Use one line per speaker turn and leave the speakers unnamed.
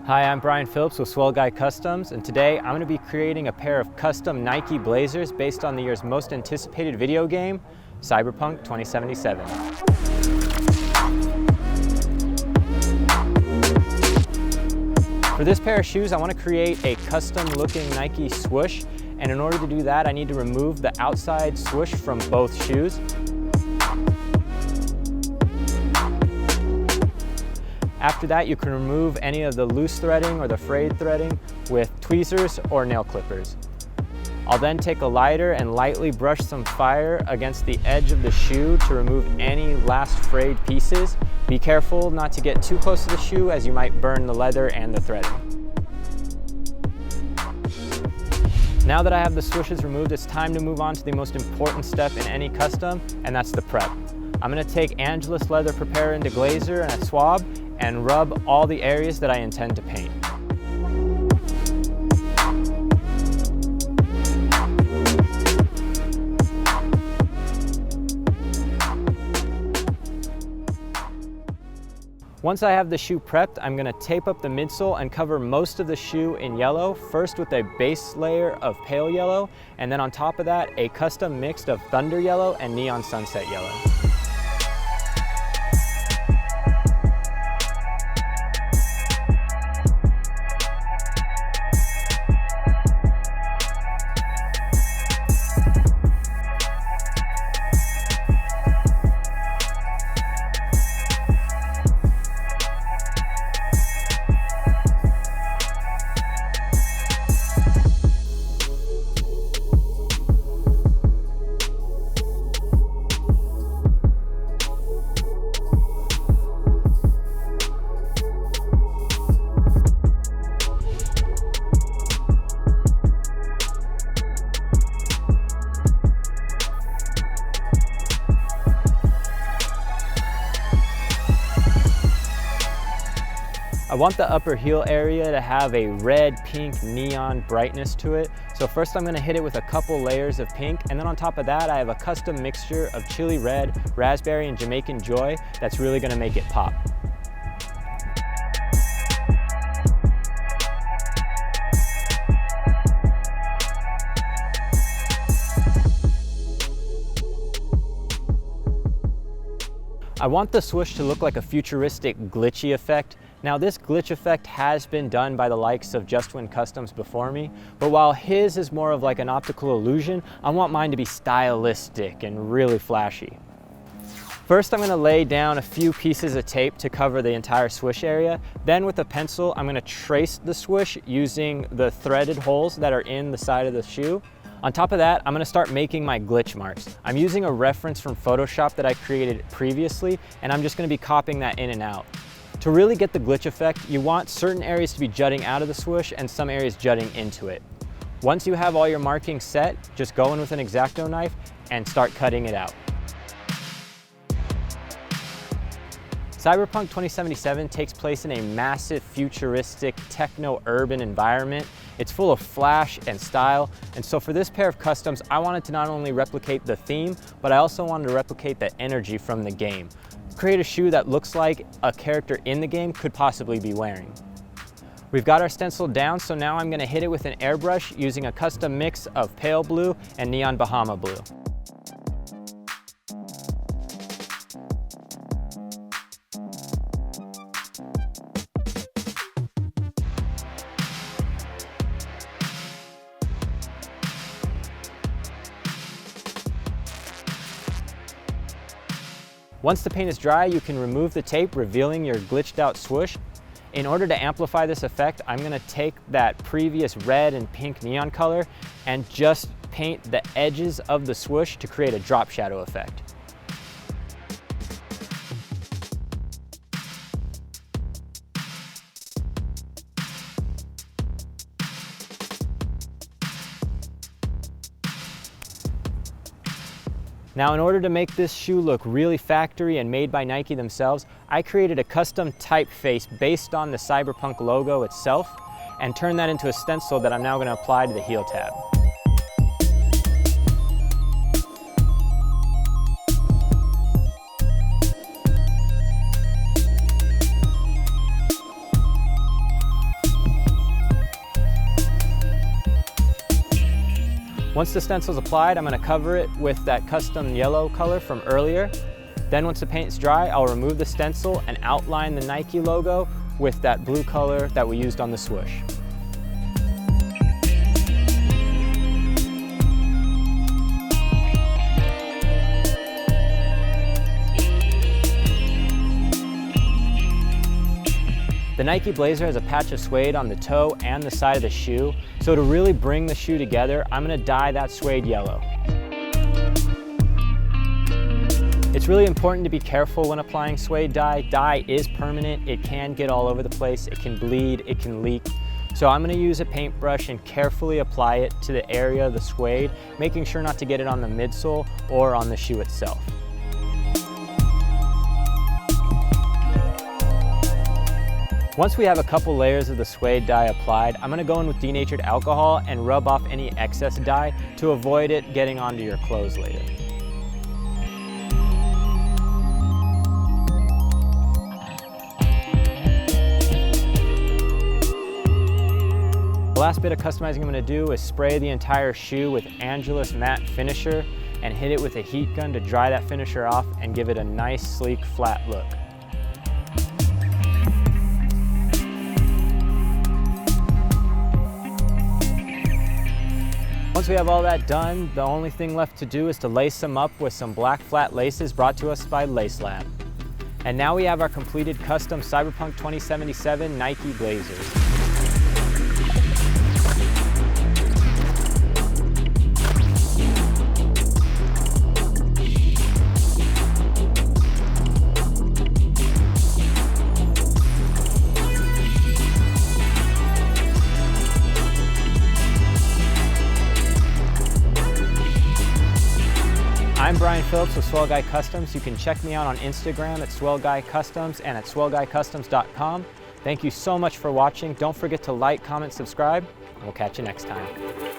Hi, I'm Bryan with Suede Dye Customs, and today I'm going to be creating a pair of custom Nike Blazers based on the year's most anticipated video game, CyberPunk 2077. For this pair of shoes, I want to create a custom-looking Nike swoosh, and in order to do that, I need to remove the outside swoosh from both shoes. After that, you can remove any of the loose threading or the frayed threading with tweezers or nail clippers. I'll then take a lighter and lightly brush some fire against the edge of the shoe to remove any last frayed pieces. Be careful not to get too close to the shoe, as you might burn the leather and the threading. Now that I have the swooshes removed, it's time to move on to the most important step in any custom, and that's the prep. I'm going to take Angelus leather prepare into glazer and a swab and rub all the areas that I intend to paint. Once I have the shoe prepped, I'm going to tape up the midsole and cover most of the shoe in yellow, first with a base layer of pale yellow, and then on top of that, a custom mix of thunder yellow and neon sunset yellow. I want the upper heel area to have a red, pink, neon brightness to it. So first I'm going to hit it with a couple layers of pink, and then on top of that I have a custom mixture of chili red, raspberry, and Jamaican Joy that's really going to make it pop. I want the swoosh to look like a futuristic glitchy effect. Now this glitch effect has been done by the likes of Just Win Customs before me, but while his is more of like an optical illusion, I want mine to be stylistic and really flashy. First, I'm going to lay down a few pieces of tape to cover the entire swoosh area. Then with a pencil, I'm going to trace the swoosh using the threaded holes that are in the side of the shoe. On top of that, I'm going to start making my glitch marks. I'm using a reference from Photoshop that I created previously, and I'm just going to be copying that in and out. To really get the glitch effect, you want certain areas to be jutting out of the swoosh and some areas jutting into it. Once you have all your markings set, just go in with an X-Acto knife and start cutting it out. CyberPunk 2077 takes place in a massive, futuristic, techno-urban environment. It's full of flash and style, and so for this pair of customs, I wanted to not only replicate the theme, but I also wanted to replicate the energy from the game. Create a shoe that looks like a character in the game could possibly be wearing. We've got our stencil down, so now I'm going to hit it with an airbrush using a custom mix of pale blue and neon Bahama blue. Once the paint is dry, you can remove the tape, revealing your glitched out swoosh. In order to amplify this effect, I'm going to take that previous red and pink neon color and just paint the edges of the swoosh to create a drop shadow effect. Now, in order to make this shoe look really factory and made by Nike themselves, I created a custom typeface based on the CyberPunk logo itself and turned that into a stencil that I'm now going to apply to the heel tab. Once the stencil's applied, I'm going to cover it with that custom yellow color from earlier. Then once the paint's dry, I'll remove the stencil and outline the Nike logo with that blue color that we used on the swoosh. The Nike Blazer has a patch of suede on the toe and the side of the shoe, so to really bring the shoe together, I'm going to dye that suede yellow. It's really important to be careful when applying suede dye. Dye is permanent, it can get all over the place, it can bleed, it can leak. So I'm going to use a paintbrush and carefully apply it to the area of the suede, making sure not to get it on the midsole or on the shoe itself. Once we have a couple layers of the suede dye applied, I'm going to go in with denatured alcohol and rub off any excess dye to avoid it getting onto your clothes later. The last bit of customizing I'm going to do is spray the entire shoe with Angelus matte finisher and hit it with a heat gun to dry that finisher off and give it a nice, sleek, flat look. Once we have all that done, the only thing left to do is to lace them up with some black flat laces brought to us by Lace Lab. And now we have our completed custom CyberPunk 2077 Nike Blazers. I'm Bryan Phillips with Swell Guy Customs. You can check me out on Instagram at Swell Guy Customs and at swellguycustoms.com. Thank you so much for watching. Don't forget to like, comment, subscribe, and we'll catch you next time.